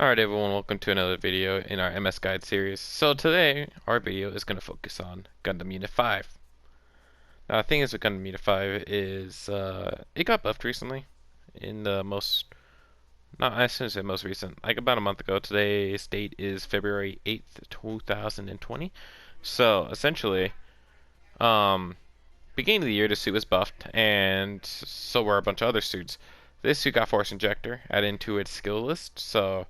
Alright everyone, welcome to another video in our MS Guide series. So today, our video is going to focus on Gundam Unit 5. Now the thing is with Gundam Unit 5 is, it got buffed recently. In the most, not I shouldn't say most recent, like about a month ago. Today's date is February 8th, 2020. So essentially, um, beginning of the year the suit was buffed, and so were a bunch of other suits. This suit got Force Injector added into its skill list, so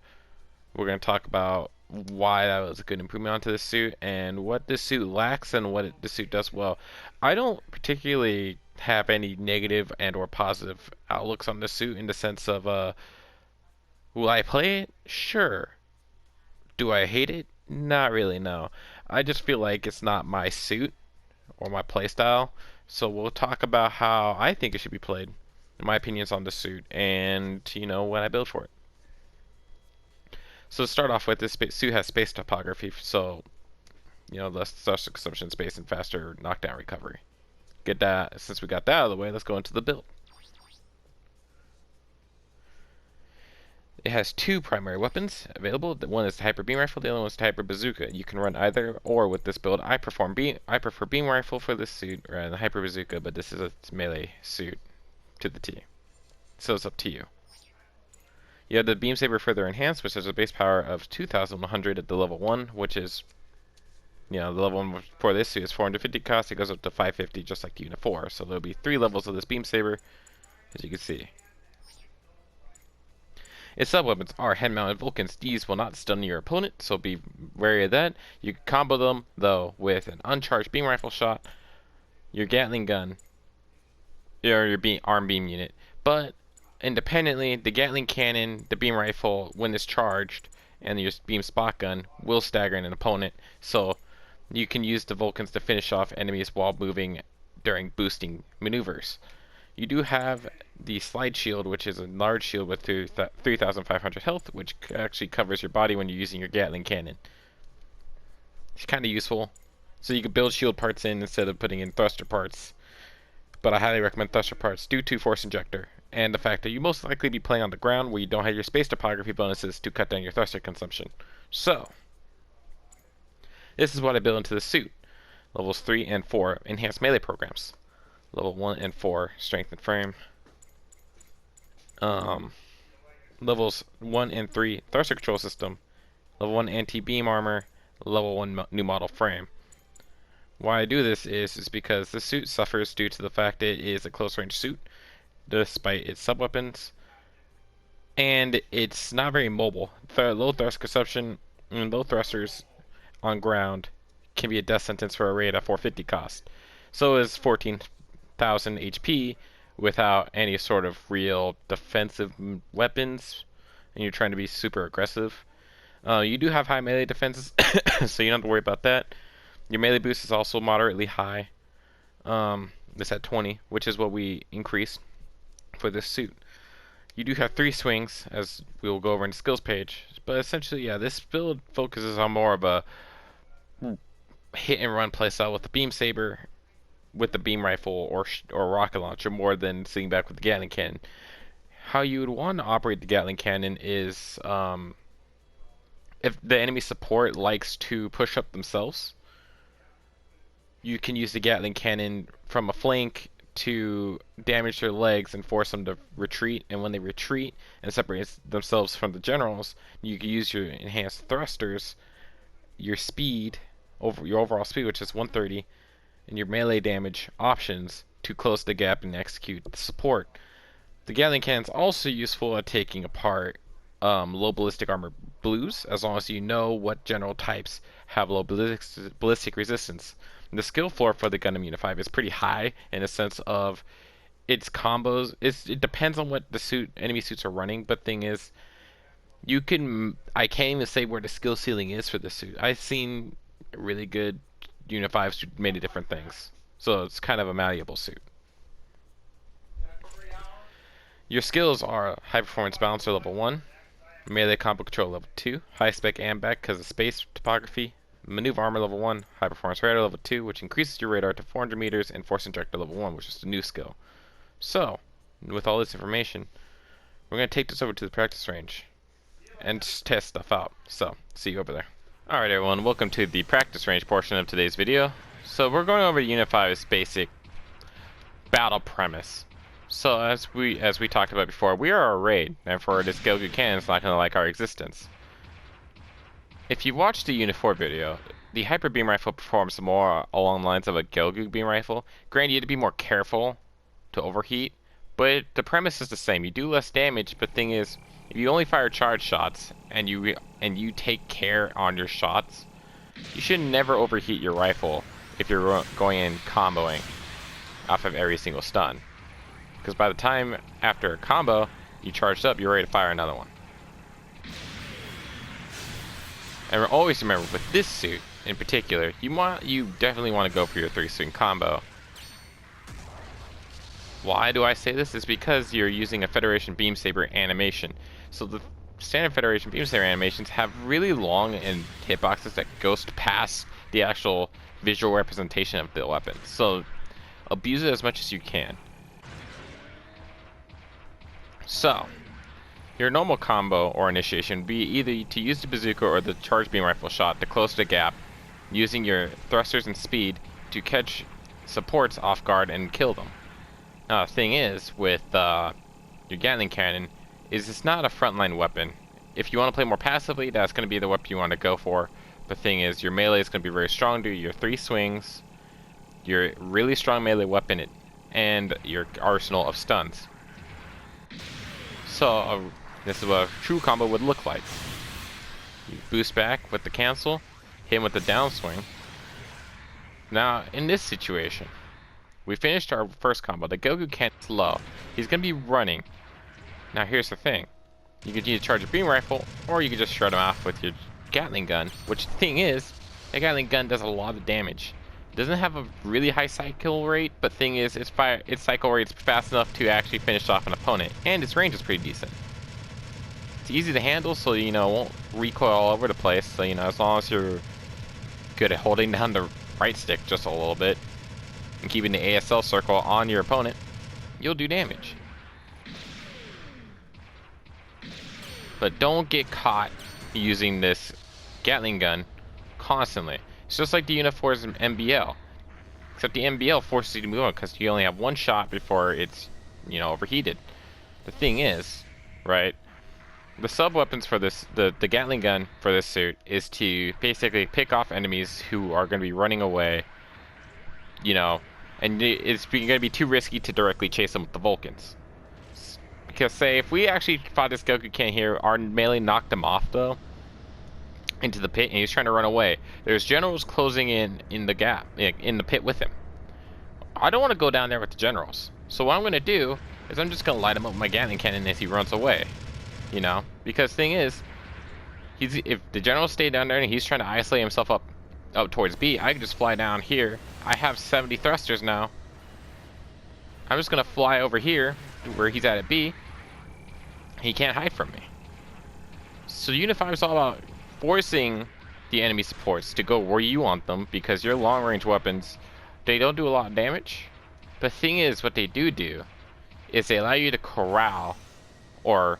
we're going to talk about why that was a good improvement onto this suit and what this suit lacks and what the suit does well. I don't particularly have any negative and or positive outlooks on this suit in the sense of will I play it? Sure. Do I hate it? Not really, no. I just feel like it's not my suit or my playstyle. So we'll talk about how I think it should be played, my opinions on the suit, and when I build for it. So to start off with, this suit has space topography, so less thrust consumption space and faster knockdown recovery. Get that. Since we got that out of the way, let's go into the build. It has two primary weapons available. One is the hyper beam rifle. The other one is the hyper bazooka. You can run either or with this build. I prefer beam rifle for this suit rather than hyper bazooka, but this is a melee suit to the T. So it's up to you. You have the beam saber further enhanced, which has a base power of 2,100 at the level 1, which is the level 1 for this suit is 450 cost. It goes up to 550 just like the Unit 4. So there'll be 3 levels of this beam saber, as you can see. Its sub-weapons are head-mounted Vulcans. These will not stun your opponent, so be wary of that. You can combo them, though, with an uncharged beam rifle shot, your Gatling gun, or your arm beam unit. But independently, the Gatling cannon, the beam rifle, when it's charged, and your beam spot gun will stagger an opponent. So you can use the Vulcans to finish off enemies while moving during boosting maneuvers. You do have the slide shield, which is a large shield with 3,500 health, which actually covers your body when you're using your Gatling cannon. It's kind of useful. So you can build shield parts in instead of putting in thruster parts. But I highly recommend thruster parts due to Force Injector and the fact that you most likely be playing on the ground where you don't have your space topography bonuses to cut down your thruster consumption. So, this is what I built into the suit. Levels 3 and 4 enhanced melee programs. Level 1 and 4 strength and frame. Levels 1 and 3 thruster control system. Level 1 anti-beam armor. Level 1 new model frame. Why I do this is because the suit suffers due to the fact that it is a close range suit, despite its sub-weapons, and it's not very mobile. Low thrust consumption and low thrusters on ground can be a death sentence for a raid at 450 cost. So is 14,000 HP without any sort of real defensive weapons, and you're trying to be super aggressive. You do have high melee defenses, so you don't have to worry about that. Your melee boost is also moderately high. It's at 20, which is what we increased for this suit. You do have 3 swings, as we will go over in the skills page, but essentially, yeah, this build focuses on more of a hit and run playstyle with the beam saber, with the beam rifle or rocket launcher, more than sitting back with the Gatling cannon. How you would want to operate the Gatling cannon is if the enemy support likes to push up themselves, you can use the Gatling cannon from a flank to damage their legs and force them to retreat. And when they retreat and separate themselves from the generals, you can use your enhanced thrusters, your speed, your overall speed, which is 130, and your melee damage options to close the gap and execute the support. The Gatling cannon is also useful at taking apart low ballistic armor blues, as long as you know what general types have low ballistic resistance. The skill floor for the Gundam Unit 5 is pretty high in a sense of its combos. It depends on what the enemy suits are running, but thing is, I can't even say where the skill ceiling is for the suit. I've seen really good Unit 5s do many different things, so it's kind of a malleable suit. Your skills are high performance balancer level 1, melee combo control level 2, high spec ambac because of space topography, maneuver armor level 1, high performance radar level 2, which increases your radar to 400 meters, and force injector level 1, which is a new skill. So, with all this information, we're going to take this over to the practice range and just test stuff out. So, see you over there. Alright everyone, welcome to the practice range portion of today's video. So we're going over Unit 5's basic battle premise. So as we talked about before, we are a raid, and for this Gelgu cannon is not going to like our existence. If you watched the Unit 4 video, the Hyper Beam Rifle performs more along the lines of a Gelgu beam rifle. Granted, you have to be more careful to overheat, but the premise is the same. You do less damage, but thing is, if you only fire charge shots and you take care on your shots, you should never overheat your rifle if you're going in comboing off of every single stun. Because by the time after a combo, you charged up, you're ready to fire another one. And always remember, with this suit in particular, you definitely want to go for your 3-swing combo. Why do I say this? Is because you're using a Federation Beam Saber animation. So the standard Federation Beam Saber animations have really long and hitboxes that ghost past the actual visual representation of the weapon. So abuse it as much as you can. So your normal combo or initiation would be either to use the bazooka or the charge beam rifle shot to close the gap, using your thrusters and speed to catch supports off guard and kill them. Now the thing is, with your Gatling cannon, is it's not a frontline weapon. If you want to play more passively, that's going to be the weapon you want to go for. The thing is, your melee is going to be very strong due to your 3 swings, your really strong melee weapon, and your arsenal of stuns. So this is what a true combo would look like. You boost back with the cancel, hit him with the downswing. Now in this situation, we finished our first combo. The Gelgu cannon's low. He's going to be running. Now here's the thing. You could either charge a beam rifle, or you could just shred him off with your Gatling gun. Which the thing is, the Gatling gun does a lot of damage. It doesn't have a really high cycle rate, but thing is, its cycle rate's fast enough to actually finish off an opponent. And its range is pretty decent. It's easy to handle, so it won't recoil all over the place. So as long as you're good at holding down the right stick just a little bit and keeping the ASL circle on your opponent, you'll do damage. But don't get caught using this Gatling gun constantly. It's just like the Unit 4's MBL. Except the MBL forces you to move on because you only have one shot before it's, overheated. The thing is, right, the sub-weapons for this, the Gatling gun for this suit is to basically pick off enemies who are going to be running away, and it's going to be too risky to directly chase them with the Vulcans. Because say, if we actually fought this Goku cannon here, our melee knocked him off though, into the pit, and he's trying to run away. There's generals closing in the gap, in the pit with him. I don't want to go down there with the generals. So what I'm going to do is I'm just going to light him up with my Gatling cannon as he runs away. Because thing is, if the generals stay down there and he's trying to isolate himself up towards B, I can just fly down here. I have 70 thrusters now. I'm just going to fly over here where he's at B. He can't hide from me. So Unit 5 is all about forcing the enemy supports to go where you want them, because your long range weapons, they don't do a lot of damage. The thing is, what they do is they allow you to corral or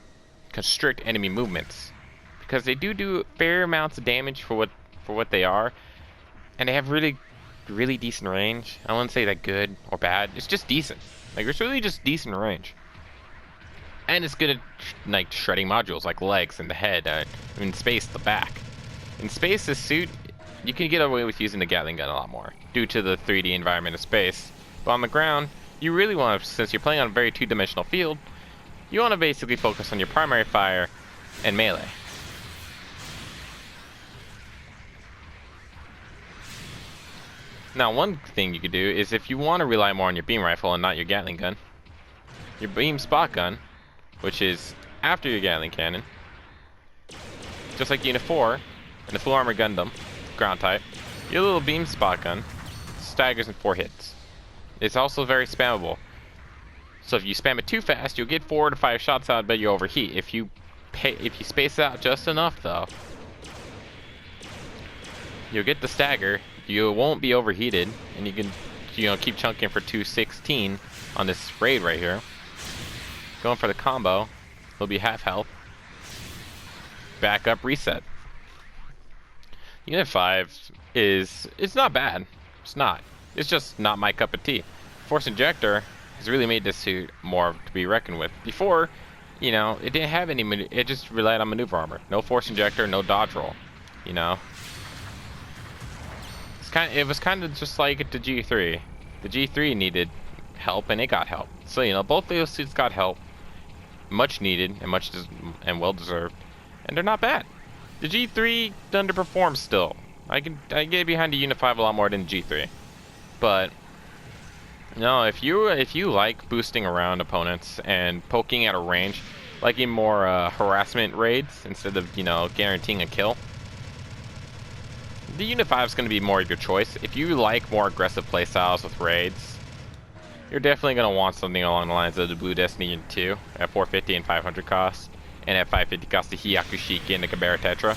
constrict enemy movements, because they do fair amounts of damage for what they are, and they have really decent range. I wouldn't say that good or bad. It's just decent. It's really just decent range. And it's good at shredding modules like legs and the head, in space the back. In space, this suit, you can get away with using the Gatling gun a lot more due to the 3D environment of space. But on the ground, you really want to, since you're playing on a very two-dimensional field, you want to basically focus on your primary fire and melee. Now, one thing you could do is, if you want to rely more on your beam rifle and not your Gatling gun, your beam spot gun, which is after your Gatling cannon, just like Unit 4 and the full armor Gundam, ground type, your little beam spot gun staggers in 4 hits. It's also very spammable. So if you spam it too fast, you'll get 4 to 5 shots out, but you overheat. If you space out just enough, though, you'll get the stagger. You won't be overheated, and you can, keep chunking for 216 on this raid right here. Going for the combo, he'll be half health. backup reset. Unit 5 it's not bad. It's not. It's just not my cup of tea. Force Injector has really made this suit more to be reckoned with. Before, you know, it didn't have any, it just relied on maneuver armor. No Force Injector, no dodge roll, you know. It was kind of just like the G3. The G3 needed help and it got help. So, you know, both those suits got help. Much needed and well deserved. And they're not bad. The G3 underperforms still. I get behind the Unit 5 a lot more than G3. But no, if you like boosting around opponents and poking at a range, liking more harassment raids instead of, you know, guaranteeing a kill, the Unit 5 is going to be more of your choice. If you like more aggressive playstyles with raids, you're definitely going to want something along the lines of the Blue Destiny Unit 2 at 450 and 500 cost, and at 550 cost the Hyaku Shiki and the Kabera Tetra,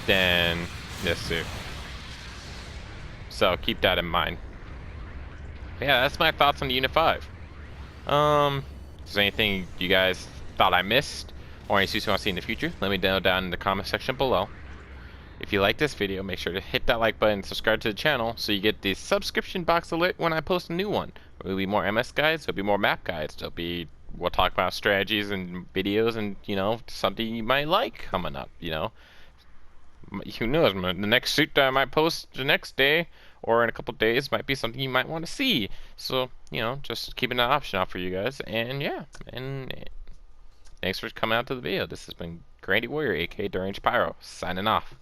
then this suit. So keep that in mind. Yeah, that's my thoughts on the Unit 5. If there's anything you guys thought I missed, or any suits you want to see in the future, let me know down in the comment section below. If you like this video, make sure to hit that like button and subscribe to the channel so you get the subscription box alert when I post a new one. There'll be more MS guides, there'll be more map guides, we'll talk about strategies and videos and, you know, something you might like coming up, you know. Who knows, the next suit that I might post the next day or in a couple days might be something you might want to see. So, you know, just keeping that option out for you guys. And yeah, and thanks for coming out to the video. This has been Grandy Warrior, aka Deranged Pyro, signing off.